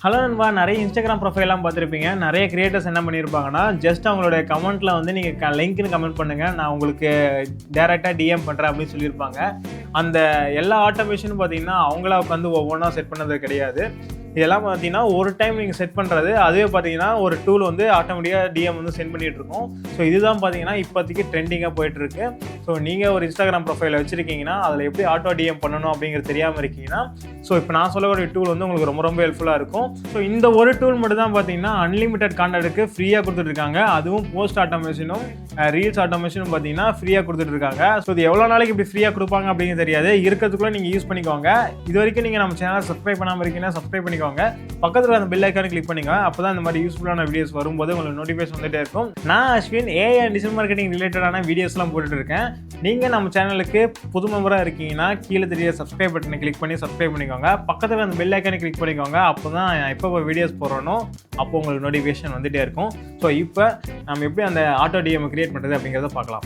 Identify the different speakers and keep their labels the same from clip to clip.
Speaker 1: Hello நண்பா, நிறைய Instagram ப்ரொஃபைலாம் பார்த்துருப்பீங்க. நிறைய கிரியேட்டர்ஸ் என்ன பண்ணியிருப்பாங்கன்னா, ஜஸ்ட் அவங்களுடைய கமெண்ட்டில் வந்து நீங்கள் லிங்க்னு கமெண்ட் பண்ணுங்கள், நான் உங்களுக்கு டேரெக்டாக டிஎம் பண்ணுறேன் அப்படின்னு சொல்லியிருப்பாங்க. அந்த எல்லா ஆட்டோமேஷனும் பார்த்தீங்கன்னா அவங்களா உட்காந்து ஒவ்வொன்றா செட் பண்ணது கிடையாது. இதெல்லாம் பார்த்தீங்கன்னா ஒரு டைம் நீங்கள் செட் பண்ணுறது, அதுவே பார்த்தீங்கன்னா ஒரு டூல் வந்து ஆட்டோமேட்டிக்காக டிஎம் வந்து சென்ட் பண்ணிகிட்டு இருக்கோம். ஸோ இதுதான் பார்த்தீங்கன்னா இப்போதைக்கு ட்ரெண்டிங்காக போயிட்டுருக்கு. ஸோ நீங்கள் ஒரு இன்ஸ்டாகிராம் ப்ரொஃபைலை வச்சுருக்கீங்கன்னா அதில் எப்படி ஆட்டோ டிஎம் பண்ணணும் அப்படிங்கிறது தெரியாமல் இருக்கீங்கன்னா, ஸோ இப்போ நான் சொல்லக்கூடிய டூல் வந்து உங்களுக்கு ரொம்ப ரொம்ப ஹெல்ப்ஃபுல்லாக இருக்கும். ஸோ இந்த ஒரு டூல் மட்டும் தான் பார்த்தீங்கன்னா அன்லிமிட்டட் கான்டென்ட்டுக்கு ஃப்ரீயாக கொடுத்துட்ருக்காங்க. அதுவும் போஸ்ட் ஆட்டோமேஷனும் ரீல்ஸ் ஆட்டோமேஷனும் பார்த்தீங்கன்னா ஃப்ரீயாக கொடுத்துட்ருக்காங்க. ஸோ இது எவ்வளோ நாளைக்கு இப்படி ஃப்ரீயாக கொடுப்பாங்க அப்படிங்கிறது தெரியாது. இருக்கிறதுக்குள்ளே நீங்கள் யூஸ் பண்ணிக்கோங்க. இது வரைக்கும் நீங்கள் நம்ம சேனலை சப்ஸ்கிரைப் பண்ணாமல் இருக்கீங்கன்னா சப்ஸ்கிரைப் பண்ணிக்கோங்க. பக்கத்தில் அந்த பெல் ஐக்கானை கிளிக் பண்ணிக்கோங்க. அப்போ தான் இந்த மாதிரி யூஸ்ஃபுல்லான வீடியோஸ் வரும்போது உங்களுக்கு நோட்டிஃபிகேஷன் வந்துட்டே இருக்கும். நான் Ashwin AI and digital marketing ரிலேட்டடான வீடியோஸ்லாம் போட்டுட்டு இருக்கேன். நீங்கள் நம்ம சேனலுக்கு புது மெம்பராக இருக்கீங்கன்னா கீழே தெரிய சப்ஸ்கிரைப் பட்டனை கிளிக் பண்ணி சப்ஸ்கிரைப் பண்ணிக்கோங்க. பக்கத்தில் அந்த பெல் ஐக்கானை கிளிக் பண்ணிக்கோங்க. அப்போ தான் எப்போ வீடியோஸ் போடுறனோ அப்போ உங்களுக்கு நோட்டிஃபிகேஷன் வந்துகிட்டே இருக்கும். ஸோ இப்போ நம்ம எப்படி அந்த ஆட்டோ டிஎம் கிரியேட் பண்ணுறது அப்படிங்கிறத பார்க்கலாம்.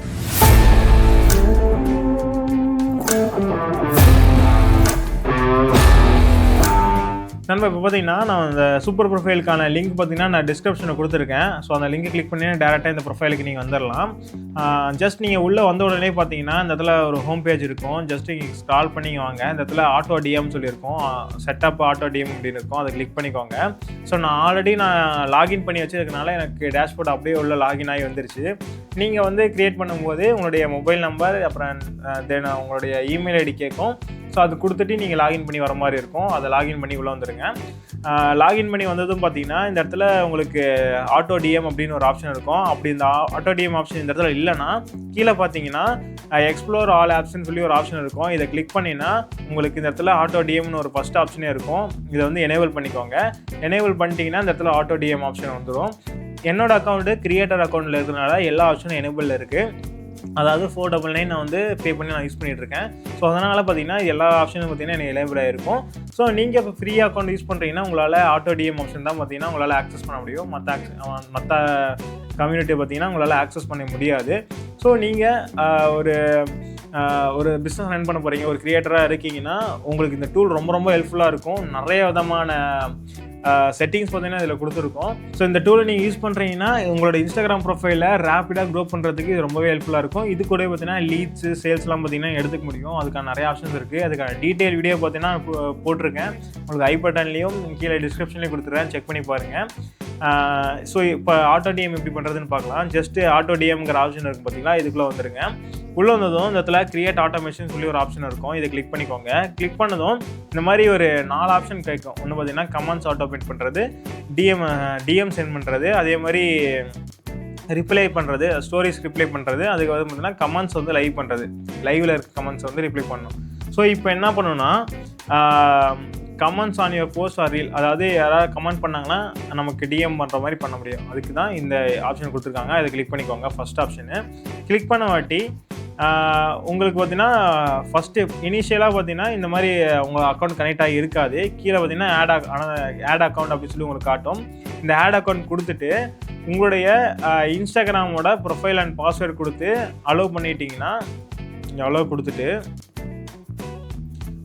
Speaker 1: நண்பா, இப்போ பார்த்தீங்கன்னா நான் இந்த சூப்பர் ப்ரொஃபைலுக்கான லிங்க் பார்த்தீங்கன்னா நான் டிஸ்கிரிப்ஷனில் கொடுத்துருக்கேன். ஸோ அந்த லிங்க் கிளிக் பண்ணி டேரெக்டாக இந்த ப்ரொஃபைலுக்கு நீங்கள் வந்துடலாம். ஜஸ்ட் நீங்கள் உள்ளே வந்த உடனே பார்த்தீங்கன்னா இந்த இடத்துல ஒரு ஹோம் பேஜ் இருக்கும். ஜஸ்ட் நீங்கள் ஸ்க்ரால் பண்ணி வாங்க. இந்த இடத்துல ஆட்டோ டிஎம் சொல்லியிருக்கோம், செட்டப் ஆட்டோ டிஎம் அப்படின்னு இருக்கும். அதை கிளிக் பண்ணிக்கோங்க. ஸோ நான் ஆல்ரெடி லாகின் பண்ணி வச்சுருக்கனால எனக்கு டேஷ்போர்ட் அப்படியே உள்ள லாகின் ஆகி வந்துருச்சு. நீங்கள் வந்து க்ரியேட் பண்ணும்போது உங்களுடைய மொபைல் நம்பர் அப்புறம் தென் உங்களுடைய இமெயில் ஐடி கேட்கும். ஸோ அது கொடுத்துட்டு நீங்கள் லாகின் பண்ணி வர மாதிரி இருக்கும். அதை லாகின் பண்ணி உள்ளே வந்துடுங்க. லாகின் பண்ணி வந்ததும் பார்த்தீங்கன்னா இந்த இடத்துல உங்களுக்கு ஆட்டோ டிஎம் அப்படின்னு ஒரு ஆப்ஷன் இருக்கும். அப்படி இந்த ஆட்டோ டிஎம் ஆப்ஷன் இந்த இடத்துல இல்லைன்னா கீழே பார்த்தீங்கன்னா எக்ஸ்ப்ளோர் ஆல் ஆப்ஷன் சொல்லி ஒரு ஆப்ஷன் இருக்கும். இதை கிளிக் பண்ணினா உங்களுக்கு இந்த இடத்துல ஆட்டோ டிஎம்னு ஒரு ஃபஸ்ட் ஆப்ஷனே இருக்கும். இதை வந்து எனேபிள் பண்ணிக்கோங்க. எனேபிள் பண்ணிட்டீங்கன்னா இந்த இடத்துல ஆட்டோ டிஎம் ஆப்ஷன் வந்துடும். என்னோட அக்கௌண்ட்டு கிரியேட்டர் அக்கௌண்ட்டில் இருக்கிறதுனால எல்லா ஆப்ஷனும் எனேபிளில் இருக்குது. அதாவது 499 நான் வந்து பே பண்ணி நான் யூஸ் பண்ணிகிட்ருக்கேன். ஸோ அதனால் பார்த்தீங்கன்னா எல்லா ஆப்ஷனும் பார்த்தீங்கன்னா எனக்கு எனேபிள் ஆகிருக்கும். ஸோ நீங்கள் இப்போ ஃப்ரீ அக்கௌண்ட் யூஸ் பண்ணுறீங்கன்னா உங்களால் ஆட்டோ டிஎம் ஆப்ஷன் தான் பார்த்தீங்கன்னா உங்களால் ஆக்சஸ் பண்ண முடியும். மற்ற கம்யூனிட்டியை பார்த்தீங்கன்னா உங்களால் ஆக்சஸ் பண்ண முடியாது. ஸோ நீங்கள் ஒரு பிஸ்னஸ் ரன் பண்ண போகிறீங்க, ஒரு கிரியேட்டராக இருக்கீங்கன்னா உங்களுக்கு இந்த டூல் ரொம்ப ரொம்ப ஹெல்ப்ஃபுல்லாக இருக்கும். நிறைய விதமான செட்டிங்ஸ் பார்த்தீங்கன்னா இதில் கொடுத்துருக்கோம். ஸோ இந்த டூலை நீங்கள் யூஸ் பண்ணுறீங்கன்னா உங்களோட இன்ஸ்டாகிராம் ப்ரொஃபைலில் ரேப்பிடாக க்ரோ பண்ணுறதுக்கு இது ரொம்பவே ஹெல்ப்ஃபுல்லாக இருக்கும். இது கூட பார்த்தீங்கன்னா லீட்ஸு சேல்ஸ்லாம் பார்த்தீங்கன்னா எடுத்துக்க முடியும். அதுக்கான நிறைய ஆப்ஷன்ஸ் இருக்குது. அதுக்கான டீட்டெயில் வீடியோ பார்த்தீங்கன்னா போட்டிருக்கேன். உங்களுக்கு ஐ பட்டன்லேயும் கீழே டிஸ்கிரிப்ஷன்லேயும் கொடுத்துருக்கேன், செக் பண்ணி பாருங்கள். ஸோ இப்போ ஆட்டோ டிஎம் எப்படி பண்ணுறதுன்னு பார்க்கலாம். ஜஸ்ட்டு ஆட்டோ டிஎம்ங்கிற ஆப்ஷன் இருக்குது பார்த்தீங்களா, இதுக்குள்ளே வந்துடுங்க. உள்ளே வந்ததும் இந்த இடத்துல கிரியேட் ஆட்டோமேஷன் சொல்லி ஒரு ஆப்ஷன் இருக்கும். இதை கிளிக் பண்ணிக்கோங்க. கிளிக் பண்ணதும் இந்த மாதிரி ஒரு 4 ஆப்ஷன் கேட்கும். ஒன்று பார்த்தீங்கன்னா கமெண்ட்ஸ் ஆட்டோமேட் பண்ணுறது, டிஎம் சென்ட் பண்ணுறது, அதே மாதிரி ரிப்ளை பண்ணுறது, ஸ்டோரிஸ் ரிப்ளை பண்ணுறது, அதுக்கு வந்து பார்த்தீங்கன்னா கமெண்ட்ஸ் வந்து லைவ் பண்ணுறது, லைவில் இருக்க கமெண்ட்ஸ் வந்து ரிப்ளை பண்ணணும். ஸோ இப்போ என்ன பண்ணணும்னா comments on your post or reel, அதாவது யாராவது கமெண்ட் பண்ணாங்கன்னா நமக்கு டிஎம் பண்ணுற மாதிரி பண்ண முடியும். அதுக்கு தான் இந்த ஆப்ஷன் கொடுத்துருக்காங்க. அதை கிளிக் பண்ணிக்கோங்க. ஃபஸ்ட் ஆப்ஷனு கிளிக் பண்ண வாட்டி உங்களுக்கு பார்த்தீங்கன்னா ஃபஸ்ட்டு இனிஷியலாக பார்த்தீங்கன்னா இந்த மாதிரி உங்கள் அக்கௌண்ட் கனெக்ட் ஆகி இருக்காது. கீழே பார்த்தீங்கன்னா ஆட் அக்கௌண்ட் அப்படின்னு சொல்லி உங்களுக்கு காட்டும். இந்த ஆட் அக்கௌண்ட் கொடுத்துட்டு உங்களுடைய இன்ஸ்டாகிராமோட ப்ரொஃபைல் அண்ட் பாஸ்வேர்டு கொடுத்து அலோவ் பண்ணிட்டீங்கன்னா, அலோவ் கொடுத்துட்டு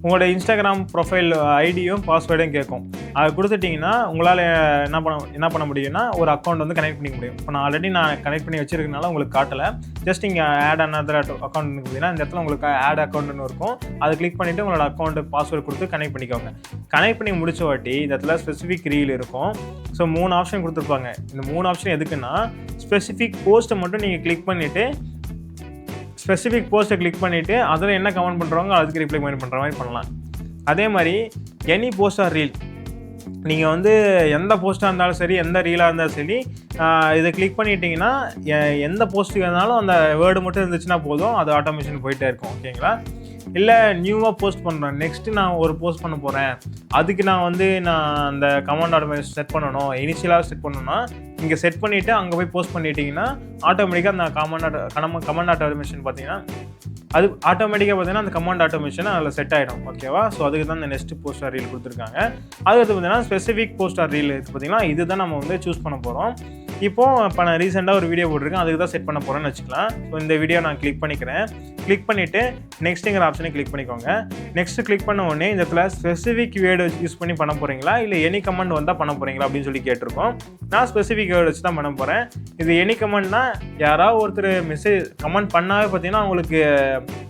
Speaker 1: உங்களோட இன்ஸ்டாகிராம் ப்ரொஃபைல் ஐடியும் பாஸ்வேர்டும் கேட்கும். அதை கொடுத்துட்டிங்கன்னா உங்களால் என்ன பண்ண முடியும்னா ஒரு அக்கௌண்ட் வந்து கனெக்ட் பண்ணிக்க முடியும். இப்போ நான் ஆல்ரெடி கனெக்ட் பண்ணி வச்சுருக்கனால உங்களுக்கு காட்டலை. ஜஸ்ட் இங்கே ஆட் அனதர் அக்கௌண்ட் பார்த்தீங்கன்னா இந்த இடத்துல உங்களுக்கு ஆட் அக்கௌண்ட்னு இருக்கும். அதை கிளிக் பண்ணிவிட்டு உங்களோட அக்கௌண்ட்டு பாஸ்வேர்டு கொடுத்து கனெக்ட் பண்ணிக்கோங்க. கனெக்ட் பண்ணி முடிச்ச வாட்டி இந்த இடத்துல ஸ்பெசிஃபிக் ரீல் இருக்கும். ஸோ 3 ஆப்ஷன் கொடுத்துருப்பாங்க. இந்த 3 ஆப்ஷன் எதுக்குன்னா ஸ்பெசிஃபிக் போஸ்ட்டை மட்டும் நீங்கள் கிளிக் பண்ணிவிட்டு ஸ்பெசிஃபிக் போஸ்ட்டை கிளிக் பண்ணிவிட்டு அதில் என்ன கமெண்ட் பண்ணுறாங்க அதுக்கு ரிப்ளை பண்ணுற மாதிரி பண்ணலாம். அதே மாதிரி எனி போஸ்ட் ஆர் ரீல், நீங்கள் வந்து எந்த போஸ்ட்டாக இருந்தாலும் சரி, எந்த ரீலாக இருந்தாலும் சரி, இதை கிளிக் பண்ணிட்டீங்கன்னா எந்த போஸ்ட்டுக்கு இருந்தாலும் அந்த வேர்டு மட்டும் இருந்துச்சுன்னா போதும், அது ஆட்டோமேஷன் போயிட்டே இருக்கும். ஓகேங்களா? இல்லை நியூவாக போஸ்ட் பண்ணுறேன், நெக்ஸ்ட்டு நான் ஒரு போஸ்ட் பண்ண போகிறேன், அதுக்கு நான் அந்த கமெண்ட் ஆட்டோமேஷன் செட் பண்ணணும், இனிஷியலாக செட் பண்ணணும்னா இங்கே செட் பண்ணிவிட்டு அங்கே போய் போஸ்ட் பண்ணிட்டீங்கன்னா ஆட்டோமேட்டிக்காக அந்த கமெண்ட் ஆட்டோமேஷன் பார்த்தீங்கன்னா அது ஆட்டோமேட்டிக்காக பார்த்தீங்கன்னா அந்த கமாண்ட் ஆட்டோமேஷன் அதில் செட் ஆகிடும். ஓகேவா? ஸோ அதுக்கு தான் இந்த நெக்ஸ்ட் போஸ்ட் ஆர் ரீல் கொடுத்துருக்காங்க. அதுக்கு பார்த்தீங்கன்னா ஸ்பெசிஃபிக் போஸ்ட் ஆர் ரீல் பார்த்தீங்கன்னா இதுதான் நம்ம வந்து சூஸ் பண்ண போகிறோம். இப்போ நான் ரீசெண்டாக ஒரு வீடியோ போட்டிருக்கேன், அதுக்கு தான் செட் பண்ண போகிறேன்னு வச்சுக்கலாம். ஸோ இந்த வீடியோ நான் கிளிக் பண்ணிக்கிறேன். கிளிக் பண்ணிவிட்டு நெக்ஸ்ட்டுங்கிற ஆப்ஷனை கிளிக் பண்ணிக்கோங்க. நெக்ஸ்ட்டு கிளிக் பண்ண உடனே இந்த இடத்துல ஸ்பெசிஃபிக் வேர்டு யூஸ் பண்ணி பண்ண போகிறீங்களா இல்லை எனி கமெண்ட் வந்தால் பண்ண போகிறீங்களா அப்படின்னு சொல்லி கேட்டிருக்கோம். நான் ஸ்பெசிஃபிக் வேர்டு வச்சு தான் பண்ண போகிறேன். இது எனி கமெண்ட்னா யாராவது ஒருத்தர் கமெண்ட் பண்ணாவே பார்த்தீங்கன்னா அவங்களுக்கு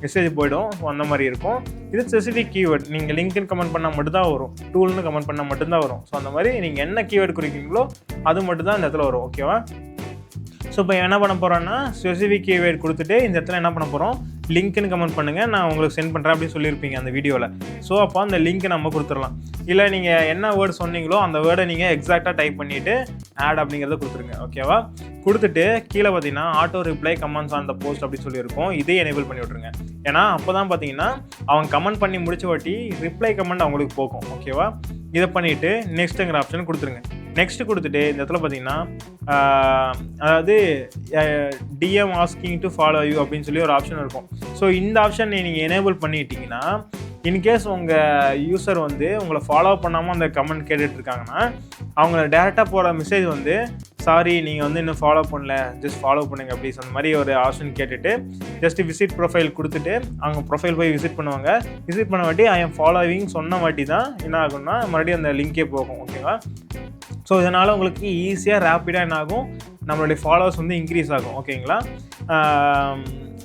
Speaker 1: மெசேஜ் போய்டும். ஸோ அந்த மாதிரி இருக்கும். இது ஸ்பெசிஃபிக் கீவேர்டு. நீங்கள் லிங்க்னு கமெண்ட் பண்ணால் மட்டும்தான் வரும், டூல்னு கமெண்ட் பண்ணால் மட்டும்தான் வரும். ஸோ அந்த மாதிரி நீங்கள் என்ன கீவேர்டு குறிக்கிறீங்களோ அது மட்டும் தான் இந்த இடத்துல வரும். ஓகேவா? ஸோ இப்போ என்ன பண்ண போகிறோன்னா ஸ்பெசிஃபிக் கீவேர்டு கொடுத்துட்டு இந்த இடத்துல என்ன பண்ண போகிறோம், லிங்க்னு கமெண்ட் பண்ணுங்கள், நான் உங்களுக்கு சென்ட் பண்ணுறேன் அப்படின்னு சொல்லியிருப்பீங்க அந்த வீடியோவில். ஸோ அப்போ அந்த லிங்க்கை நம்ம கொடுத்துடலாம். இல்லை நீங்கள் என்ன வேர்டு சொன்னீங்களோ அந்த வேர்டை நீங்கள் எக்ஸாக்டாக டைப் பண்ணிவிட்டு ஆட் அப்படிங்கிறத கொடுத்துருங்க. ஓகேவா? கொடுத்துட்டு கீழே பார்த்தீங்கன்னா auto reply comments on the post அப்படின்னு சொல்லியிருக்கோம். இதே எனேபிள் பண்ணி விட்ருங்க. ஏன்னா அப்போ தான் பார்த்தீங்கன்னா அவங்க கமெண்ட் பண்ணி முடிச்ச வாட்டி ரிப்ளை கமெண்ட் அவங்களுக்கு போகும். ஓகேவா? இதை பண்ணிவிட்டு நெக்ஸ்ட்டுங்கிற ஆப்ஷன் கொடுத்துருங்க. நெக்ஸ்ட்டு கொடுத்துட்டு இந்த இடத்துல பார்த்தீங்கன்னா அதாவது DM asking to follow you அப்படின்னு சொல்லி ஒரு ஆப்ஷன் இருக்கும். ஸோ இந்த ஆப்ஷன் நீங்கள் எனேபிள் பண்ணிட்டீங்கன்னா இன்கேஸ் உங்கள் யூசர் வந்து உங்களை ஃபாலோ பண்ணாமல் அந்த கமெண்ட் கேட்டுட்ருக்காங்கன்னா அவங்கள டேரெக்டாக போகிற மெசேஜ் வந்து சாரி நீங்கள் வந்து இன்னும் ஃபாலோ பண்ணல, ஜஸ்ட் ஃபாலோ பண்ணுங்கள் ப்ளீஸ் அந்த மாதிரி ஒரு ஆப்ஷன் கேட்டுட்டு ஜஸ்ட் விசிட் ப்ரொஃபைல் கொடுத்துட்டு அவங்க ப்ரொஃபைல் போய் விசிட் பண்ணுவாங்க. விசிட் பண்ண வாட்டி ஐ எம் ஃபாலோவிங் சொன்ன வாட்டி தான் என்ன ஆகும்னா மறுபடியும் அந்த லிங்கே போகும். ஓகேவா? ஸோ இதனால் உங்களுக்கு ஈஸியாக ரேப்பிடாக என்ன ஆகும், நம்மளுடைய ஃபாலோவர்ஸ் வந்து இன்க்ரீஸ் ஆகும். ஓகேங்களா?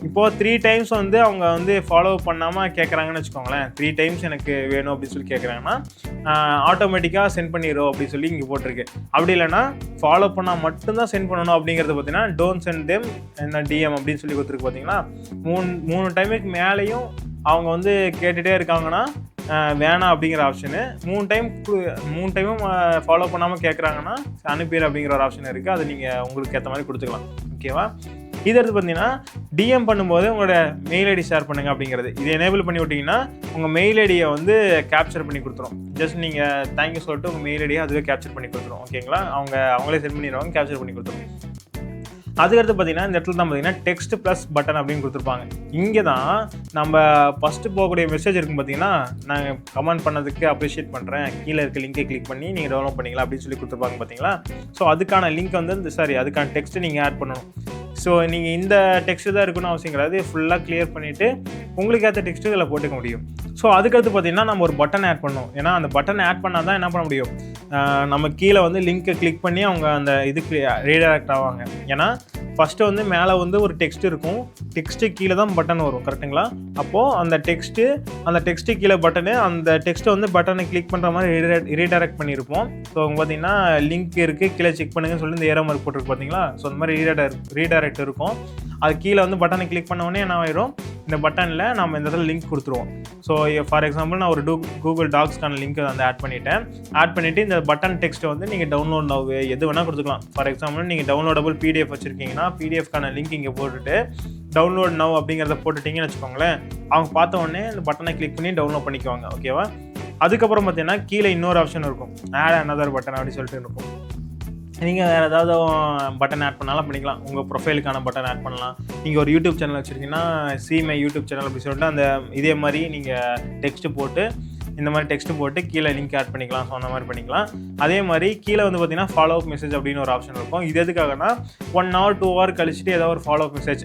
Speaker 1: இப்போது 3 டைம்ஸ் வந்து அவங்க வந்து ஃபாலோ பண்ணாமல் கேட்குறாங்கன்னு வச்சுக்கோங்களேன். 3 டைம்ஸ் எனக்கு வேணும் அப்படின்னு சொல்லி கேட்குறாங்கன்னா ஆட்டோமேட்டிக்காக சென்ட் பண்ணிடுறோம் அப்படின்னு சொல்லி இங்கே போட்டிருக்கு. அப்படி இல்லைனா ஃபாலோ பண்ணால் மட்டும்தான் சென்ட் பண்ணணும் அப்படிங்கிறது பார்த்தீங்கன்னா டோன்ட் சென்ட் தெம் என்ன டிஎம் அப்படின்னு சொல்லி கொடுத்துருக்கு. பார்த்தீங்களா? 3 டைமுக்கு மேலேயும் அவங்க வந்து கேட்டுகிட்டே இருக்காங்கன்னா வேணாம் அப்படிங்கிற ஆப்ஷனு. 3 டைமும் ஃபாலோ பண்ணாமல் கேட்குறாங்கன்னா அனுப்பிடு அப்படிங்கிற ஒரு ஆப்ஷன் இருக்குது. அது நீங்கள் உங்களுக்கு ஏற்ற மாதிரி கொடுத்துக்கலாம். ஓகேவா? இது எடுத்து பார்த்தீங்கன்னா டிஎம் பண்ணும்போது உங்களோட மெயில் ஐடி ஷேர் பண்ணுங்கள் அப்படிங்கிறது. இது எனேபிள் பண்ணி விட்டிங்கன்னா உங்கள் மெயில் ஐடியை வந்து கேப்சர் பண்ணி கொடுத்துரும். ஜஸ்ட் நீங்கள் தேங்க்யூ சொல்லிட்டு உங்கள் மெயில் ஐடியை அதுவே கேப்சர் பண்ணி கொடுத்துரும். ஓகேங்களா? அவங்களே சென்ட் பண்ணிடுவாங்க, கேப்சர் பண்ணி கொடுத்துரும். அதுக்கடுத்து பார்த்தீங்கன்னா இந்த இடத்துல தான் பார்த்தீங்கன்னா டெக்ஸ்ட் ப்ளஸ் பட்டன் அப்படின்னு கொடுத்துருப்பாங்க. இங்கே தான் நம்ம ஃபஸ்ட்டு போகக்கூடிய மெசேஜ் இருக்கும். பார்த்தீங்கன்னா நாங்கள் கமெண்ட் பண்ணதுக்கு அப்ரிஷியேட் பண்ணுறேன், கீழே இருக்க லிங்கை கிளிக் பண்ணி நீங்கள் டவுன்லோட் பண்ணிக்கலாம் அப்படின்னு சொல்லி கொடுத்துருப்பாங்க. பார்த்தீங்களா? ஸோ அதுக்கான லிங்க் வந்து அதுக்கான டெக்ஸ்ட்டு நீங்கள் ஆட் பண்ணணும். ஸோ நீங்கள் இந்த டெக்ஸ்ட்டு தான் இருக்கணும்னு அவசியம் கிடையாது. ஃபுல்லாக கிளியர் பண்ணிவிட்டு உங்களுக்கு ஏற்ற டெக்ஸ்ட்டு இதில் போட்டுக்க முடியும். ஸோ அதுக்கடுத்து பார்த்தீங்கன்னா நம்ம ஒரு பட்டன் ஆட் பண்ணணும். ஏன்னா அந்த பட்டன் ஆட் பண்ணால் தான் என்ன பண்ண முடியும், நம்ம கீழே வந்து லிங்க்கை கிளிக் பண்ணி அவங்க அந்த இதுக்கு ரீடைரக்ட் ஆவாங்க. ஏன்னா ஃபஸ்ட்டு வந்து மேலே வந்து ஒரு டெக்ஸ்ட் இருக்கும், டெக்ஸ்ட்டு கீழே தான் பட்டன் வரும். கரெக்டுங்களா? அப்போது அந்த டெக்ஸ்ட்டு கீழே பட்டனு, அந்த டெக்ஸ்ட்டை வந்து பட்டனை கிளிக் பண்ணுற மாதிரி ரீடைரக்ட் பண்ணியிருப்போம். ஸோ அவங்க பார்த்தீங்கன்னா லிங்க் இருக்குது கீழே செக் பண்ணுங்கன்னு சொல்லி இந்த ஏரோ மார்க் போட்டிருக்கு. பார்த்தீங்களா? ஸோ அந்த மாதிரி ரீடைரக்ட் இருக்கும். அது கீழே வந்து பட்டனை கிளிக் பண்ண உடனே என்ன ஆயிரும், இந்த பட்டனில் நம்ம இந்த இடத்துல லிங்க் கொடுத்துருவோம். ஸோ ஃபார் எக்ஸாம்பிள் நான் ஒரு கூகுள் டாக்ஸ்க்கான லிங்க் வந்து ஆட் பண்ணிவிட்டு இந்த பட்டன் டெக்ஸ்ட்டை வந்து நீங்கள் டவுன்லோட் நவ் எது வேணால் கொடுத்துக்கலாம். ஃபார் எக்ஸாம்பிள் நீங்கள் டவுன்லோடபுள் பிடிஎஃப் வச்சுருக்கீங்கன்னா பிடிஎஃப்கான லிங்க் இங்கே போட்டுட்டு டவுன்லோட் நவ் அப்படிங்கிறத போட்டுட்டிங்கன்னு வச்சுக்கோங்களேன். அவங்க பார்த்த உடனே இந்த பட்டனை கிளிக் பண்ணி டவுன்லோட் பண்ணிக்குவாங்க. ஓகேவா? அதுக்கப்புறம் பார்த்தீங்கன்னா கீழே இன்னொரு ஆப்ஷன் இருக்கும், ஆட் அனதர் பட்டன் அப்படின்னு சொல்லிட்டு இருக்கும். நீங்கள் வேறு ஏதாவது பட்டன் ஆட் பண்ணாலும் பண்ணிக்கலாம். உங்கள் ப்ரொஃபைலுக்கான பட்டன் ஆட் பண்ணலாம். நீங்கள் ஒரு யூடியூப் சேனல் வச்சுருக்கீங்கன்னா மை யூடியூப் சேனல் அப்படி சொல்லிட்டு அந்த இதே மாதிரி நீங்கள் டெக்ஸ்ட்டு போட்டு இந்த மாதிரி டெக்ஸ்ட்டு போட்டு கீழே லிங்க் ஆட் பண்ணிக்கலாம். ஸோ அந்த மாதிரி பண்ணிக்கலாம். அதே மாதிரி கீழே வந்து பார்த்தீங்கன்னா ஃபாலோ அப் மெசேஜ் அப்படின்னு ஒரு ஆப்ஷன் இருக்கும். இது எதுக்காகனா 1 hour 2 hour கழிச்சுட்டு ஏதாவது ஒரு ஃபாலோ அப் மெசேஜ்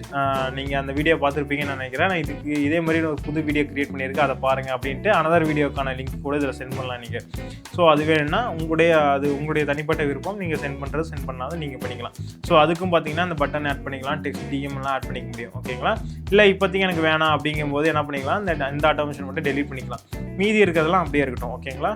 Speaker 1: நீங்கள் அந்த வீடியோ பார்த்துருப்பீங்கன்னு நினைக்கிறேன். நான் இதுக்கு இதே மாதிரி ஒரு புது வீடியோ க்ரியேட் பண்ணியிருக்கேன், அதை பாருங்கள் அப்படின்ட்டு அனதர் வீடியோக்கான லிங்க் கூட இதில் சென்ட் பண்ணலாம் நீங்கள். ஸோ அது வேணும்னா உங்களுடைய தனிப்பட்ட விருப்பம், நீங்கள் சென்ட் பண்ணாலும் நீங்கள் பண்ணிக்கலாம். ஸோ அதுக்கும் பார்த்தீங்கன்னா அந்த பட்டன் ஆட் பண்ணிக்கலாம், டெக்ஸ்ட் டிஎம்லாம் ஆட் பண்ணிக்க முடியும். ஓகேங்களா? இல்லை இப்போதைக்கு எனக்கு வேணாம் அப்படிங்கும்போது என்ன பண்ணிக்கலாம், இந்த ஆட்டோமேஷன் மட்டும் டெலீட் பண்ணிக்கலாம். மீதி இருக்கிறதெல்லாம் அப்படியே இருக்கட்டும். ஓகேங்களா?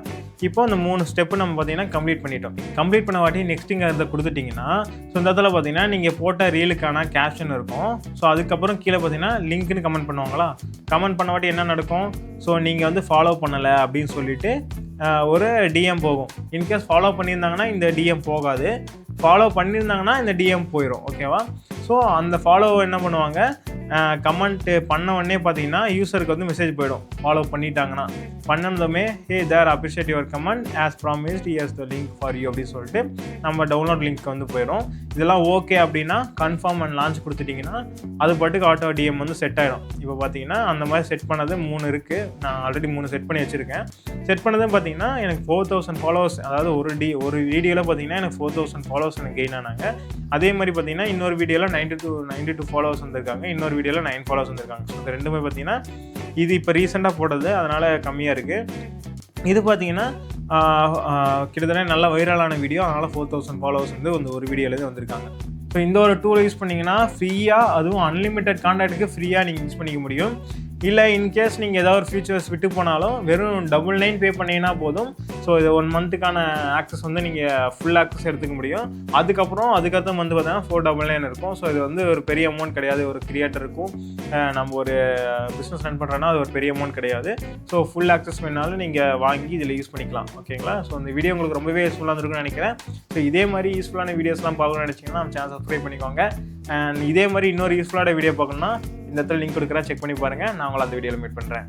Speaker 1: இப்போ இந்த 3 ஸ்டெப்பு நம்ம பார்த்தீங்கன்னா கம்ப்ளீட் பண்ணிட்டோம். கம்ப்ளீட் பண்ண வாட்டி நெக்ஸ்ட்டுங்கிறத கொடுத்துட்டிங்கன்னா ஸோ இந்த இடத்துல பார்த்தீங்கன்னா நீங்கள் போட்ட ரீலுக்கான கேப்ஷன் இருக்கும். ஸோ அதுக்கப்புறம் கீழே பார்த்தீங்கன்னா லிங்க்னு கமெண்ட் பண்ணுவாங்களா, கமெண்ட் பண்ண வாட்டி என்ன நடக்கும், ஸோ நீங்கள் வந்து ஃபாலோ பண்ணலை அப்படின்னு சொல்லிட்டு ஒரு டிஎம் போகும். இன்கேஸ் ஃபாலோ பண்ணியிருந்தாங்கன்னா இந்த டிஎம் போகாது, ஃபாலோ பண்ணியிருந்தாங்கன்னா இந்த டிஎம் போயிடும். ஓகேவா? ஸோ அந்த ஃபாலோ என்ன பண்ணுவாங்க, கமெண்ட் பண்ண உடனே பார்த்தீங்கன்னா யூசருக்கு வந்து மெசேஜ் போயிடும் ஃபாலோ பண்ணிட்டாங்கன்னா. பண்ணதுமே hey there appreciate your comment as promised here's the link for you அப்படின்னு சொல்லிட்டு நம்ம டவுன்லோட் லிங்க் வந்து போயிடும். இதெல்லாம் ஓகே அப்படின்னா கன்ஃபார்ம் அண்ட் லான்ச் கொடுத்துட்டிங்கன்னா அது பாட்டுக்கு AutoDM வந்து செட் ஆகிடும். இப்போ பார்த்தீங்கன்னா அந்த மாதிரி செட் பண்ணது 3 இருக்குது. நான் ஆல்ரெடி 3 செட் பண்ணி வச்சுருக்கேன். செட் பண்ணதும் பார்த்தீங்கன்னா எனக்கு 4000 ஃபாலோவர்ஸ், அதாவது ஒரு வீடியோவில் பார்த்தீங்கன்னா எனக்கு 4000 ஃபாலோவர்ஸ் எனக்கு கெயின் ஆனாங்க. அதே மாதிரி பார்த்தீங்கன்னா இன்னொரு வீடியோவில் 92 ஃபாலோவர்ஸ் வந்திருக்காங்க, இன்னொரு வீடியோவில் 9 ஃபாலோவர்ஸ் வந்திருக்காங்க. ஸோ இந்த ரெண்டுமே பார்த்தீங்கன்னா இது இப்போ ரீசெண்டாக போட்டது, அதனால் கம்மியாக இருக்குது. இது பார்த்தீங்கன்னா கிட்டத்தட்ட நல்ல வைரலான வீடியோ, அதனால் 4000 ஃபாலோவர்ஸ் வந்து ஒரு வீடியோலேருந்து வந்திருக்காங்க. ஸோ இந்த ஒரு டூலை யூஸ் பண்ணிங்கன்னா ஃப்ரீயாக, அதுவும் அன்லிமிட்டட் கான்டாக்ட்டுக்கு ஃப்ரீயாக நீங்கள் யூஸ் பண்ணிக்க முடியும். இல்லை இன்கேஸ் நீங்கள் ஏதாவது ஒரு ஃபீச்சர்ஸ் விட்டு போனாலும் வெறும் $9 பே பண்ணிங்கன்னா போதும். ஸோ இது 1 மந்த்துக்கான ஆக்சஸ் வந்து நீங்கள் ஃபுல் ஆக்சஸ் எடுத்துக்க முடியும். அதுக்கப்புறம் அதுக்கடுத்த மந்த் பார்த்தீங்கன்னா $499 இருக்கும். ஸோ இது வந்து ஒரு பெரிய அமௌண்ட் கிடையாது. ஒரு கிரியேட்டருக்கும் நம்ம ஒரு பிஸ்னஸ் ரன் பண்ணுறோன்னா அது ஒரு பெரிய அமௌண்ட் கிடையாது. ஸோ ஃபுல் ஆக்சஸ் வேணாலும் நீங்கள் வாங்கி இதில் யூஸ் பண்ணிக்கலாம். ஓகேங்களா? ஸோ இந்த வீடியோ உங்களுக்கு ரொம்பவே யூஸ்ஃபுல்லாக இருக்குன்னு நினைக்கிறேன். ஸோ இதே மாதிரி யூஸ்ஃபுல்லான வீடியோஸ்லாம் பார்க்கணும்னு நினச்சிங்கன்னா நம்ம சேனல் சப்ஸ்கிரைப் பண்ணிக்கோங்க. அண்ட் இதே மாதிரி இன்னொரு யூஸ்ஃபுல்லான வீடியோ பார்க்கணுன்னா இந்த இடத்துல லிங்க் கொடுக்குறேன், செக் பண்ணி பாருங்கள். நான் உங்களை அந்த வீடியோவில் மீட் பண்ணுறேன்.